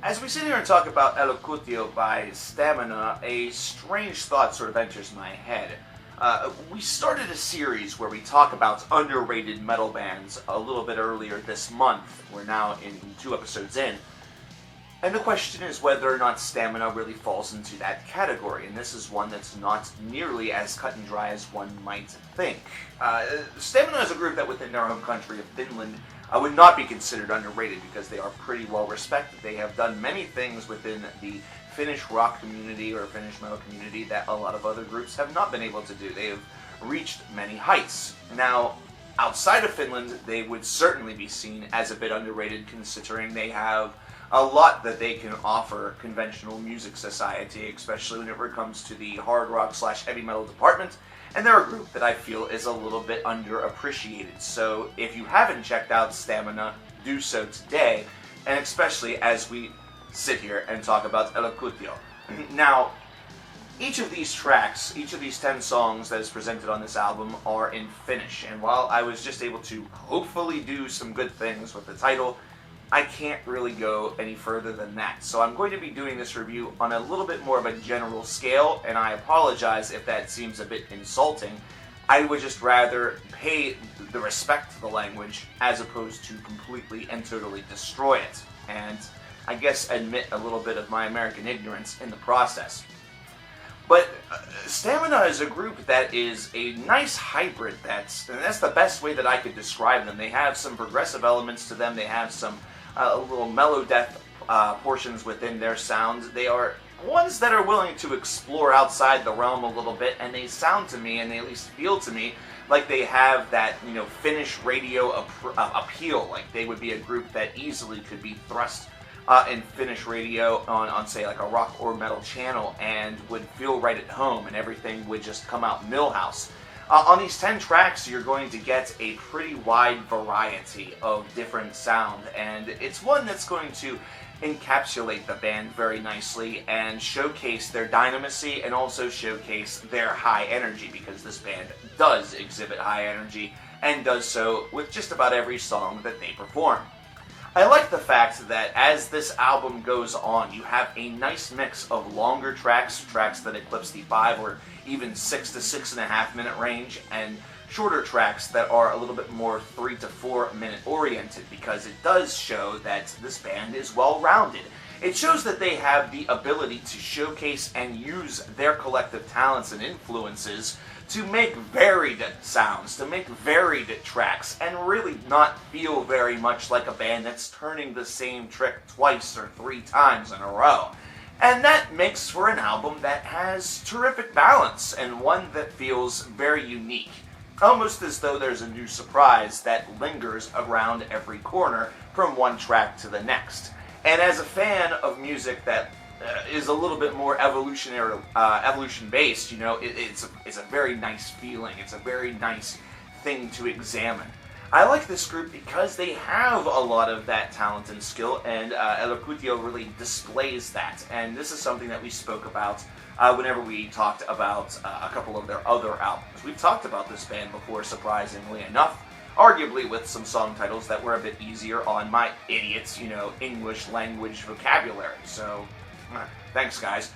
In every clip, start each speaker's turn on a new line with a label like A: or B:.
A: As we sit here and talk about Elokuutio by Stam1na, a strange thought sort of enters my head. We started a series where we talk about underrated metal bands a little bit earlier this month. We're now in 2 episodes in. And the question is whether or not Stam1na really falls into that category, and this is one that's not nearly as cut and dry as one might think. Stam1na is a group that within their home country of Finland would not be considered underrated because they are pretty well respected. They have done many things within the Finnish rock community or Finnish metal community that a lot of other groups have not been able to do. They have reached many heights. Now, outside of Finland, they would certainly be seen as a bit underrated considering they have a lot that they can offer conventional music society, especially whenever it comes to the hard rock / heavy metal department. And they're a group that I feel is a little bit underappreciated. So if you haven't checked out Stam1na, do so today, and especially as we sit here and talk about Elokuutio. Now, each of these tracks, each of these 10 songs that is presented on this album are in Finnish. And while I was just able to hopefully do some good things with the title, I can't really go any further than that. So I'm going to be doing this review on a little bit more of a general scale, and I apologize if that seems a bit insulting. I would just rather pay the respect to the language as opposed to completely and totally destroy it. And I guess admit a little bit of my American ignorance in the process. But Stam1na is a group that is a nice hybrid. That's the best way that I could describe them. They have some progressive elements to them. They have some little mellow death portions within their sounds. They are ones that are willing to explore outside the realm a little bit, and they sound to me, and they at least feel to me, like they have that, Finnish radio appeal. Like they would be a group that easily could be thrust in Finnish radio on say like a rock or metal channel and would feel right at home, and everything would just come out millhouse. On these 10 tracks, you're going to get a pretty wide variety of different sound, and it's one that's going to encapsulate the band very nicely and showcase their dynamisty and also showcase their high energy, because this band does exhibit high energy and does so with just about every song that they perform. I like the fact that as this album goes on, you have a nice mix of longer tracks that eclipse the 5 or even 6 to 6.5 minute range, and shorter tracks that are a little bit more 3 to 4 minute oriented, because it does show that this band is well rounded. It shows that they have the ability to showcase and use their collective talents and influences to make varied sounds, to make varied tracks, and really not feel very much like a band that's turning the same trick 2 or 3 times in a row. And that makes for an album that has terrific balance, and one that feels very unique. Almost as though there's a new surprise that lingers around every corner from one track to the next. And as a fan of music that is a little bit more evolution-based, it's a very nice feeling. It's a very nice thing to examine. I like this group because they have a lot of that talent and skill, and Elokuutio really displays that. And this is something that we spoke about whenever we talked about a couple of their other albums. We've talked about this band before, surprisingly enough, arguably with some song titles that were a bit easier on my idiots, English language vocabulary. So, thanks guys.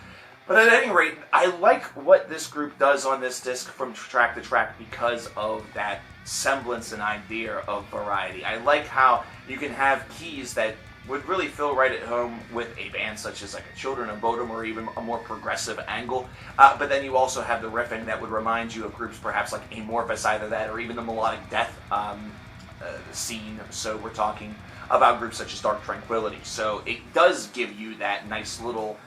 A: But at any rate, I like what this group does on this disc from track to track because of that semblance and idea of variety. I like how you can have keys that would really feel right at home with a band such as like a Children of Bodom or even a more progressive angle, but then you also have the riffing that would remind you of groups perhaps like Amorphous, either that or even the melodic death scene. So we're talking about groups such as Dark Tranquillity. So it does give you that nice little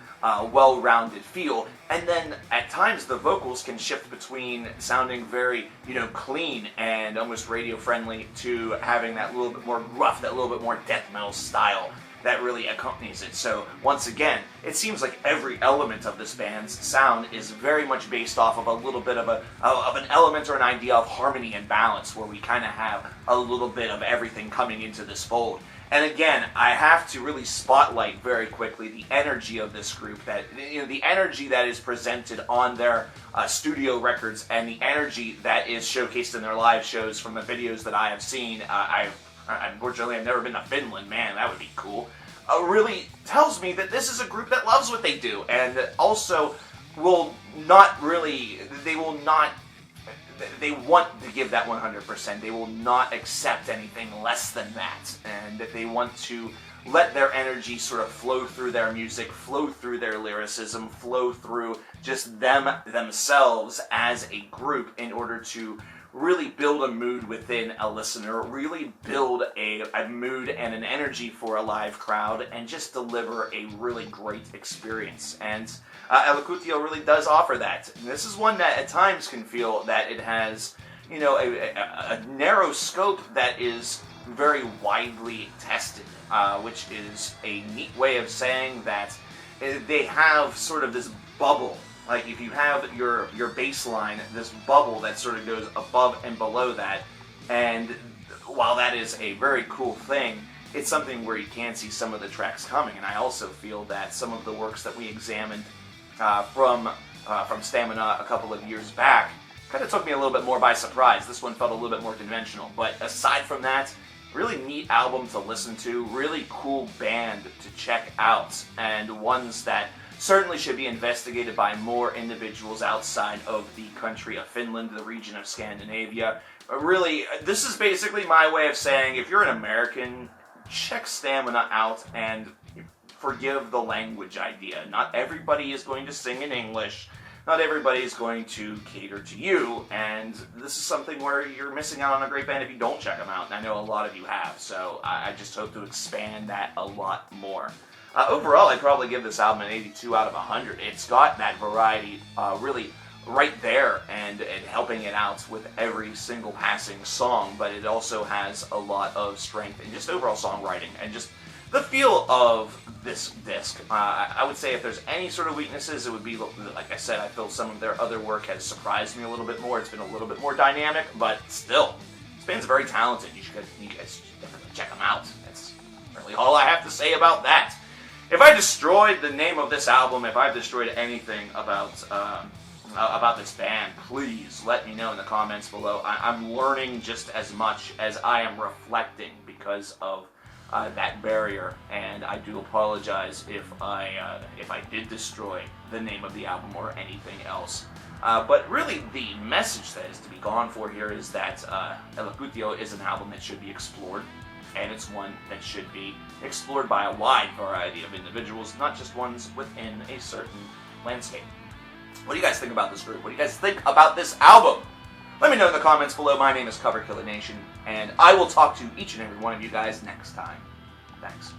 A: well-rounded feel, and then at times the vocals can shift between sounding very, clean and almost radio-friendly to having that little bit more gruff, that little bit more death metal style that really accompanies it. So once again, it seems like every element of this band's sound is very much based off of a little bit of an element or an idea of harmony and balance, where we kind of have a little bit of everything coming into this fold. And again, I have to really spotlight very quickly the energy of this group, that the energy that is presented on their studio records and the energy that is showcased in their live shows from the videos that I have seen. Unfortunately, I've never been to Finland. Man, that would be cool. Really tells me that this is a group that loves what they do, and also will not really, they want to give that 100%. They will not accept anything less than that, and that they want to let their energy sort of flow through their music, flow through their lyricism, flow through just themselves as a group in order to really build a mood within a listener, really build a mood and an energy for a live crowd, and just deliver a really great experience. And Elokuutio really does offer that. And this is one that at times can feel that it has, you know, a narrow scope that is very widely tested, which is a neat way of saying that they have sort of this bubble. Like if you have your baseline, this bubble that sort of goes above and below that, and while that is a very cool thing, it's something where you can see some of the tracks coming. And I also feel that some of the works that we examined from Stam1na a couple of years back kind of took me a little bit more by surprise. This one felt a little bit more conventional, but aside from that, really neat album to listen to, really cool band to check out, and ones that certainly should be investigated by more individuals outside of the country of Finland, the region of Scandinavia. Really, this is basically my way of saying, if you're an American, check Stam1na out and forgive the language idea. Not everybody is going to sing in English. Not everybody is going to cater to you, and this is something where you're missing out on a great band if you don't check them out, and I know a lot of you have, so I just hope to expand that a lot more. Overall, I'd probably give this album an 82 out of 100. It's got that variety really right there and helping it out with every single passing song, but it also has a lot of strength and just overall songwriting and just the feel of this disc. I would say if there's any sort of weaknesses, it would be, like I said, I feel some of their other work has surprised me a little bit more. It's been a little bit more dynamic, but still, this band's very talented. You guys should definitely check them out. That's really all I have to say about that. If I destroyed the name of this album, if I've destroyed anything about this band, please let me know in the comments below. I'm learning just as much as I am reflecting because of that barrier, and I do apologize if I did destroy the name of the album or anything else. But really, the message that is to be gone for here is that Elokuutio is an album that should be explored, and it's one that should be explored by a wide variety of individuals, not just ones within a certain landscape. What do you guys think about this group? What do you guys think about this album? Let me know in the comments below. My name is coverkillernation, and I will talk to each and every one of you guys next time. Thanks.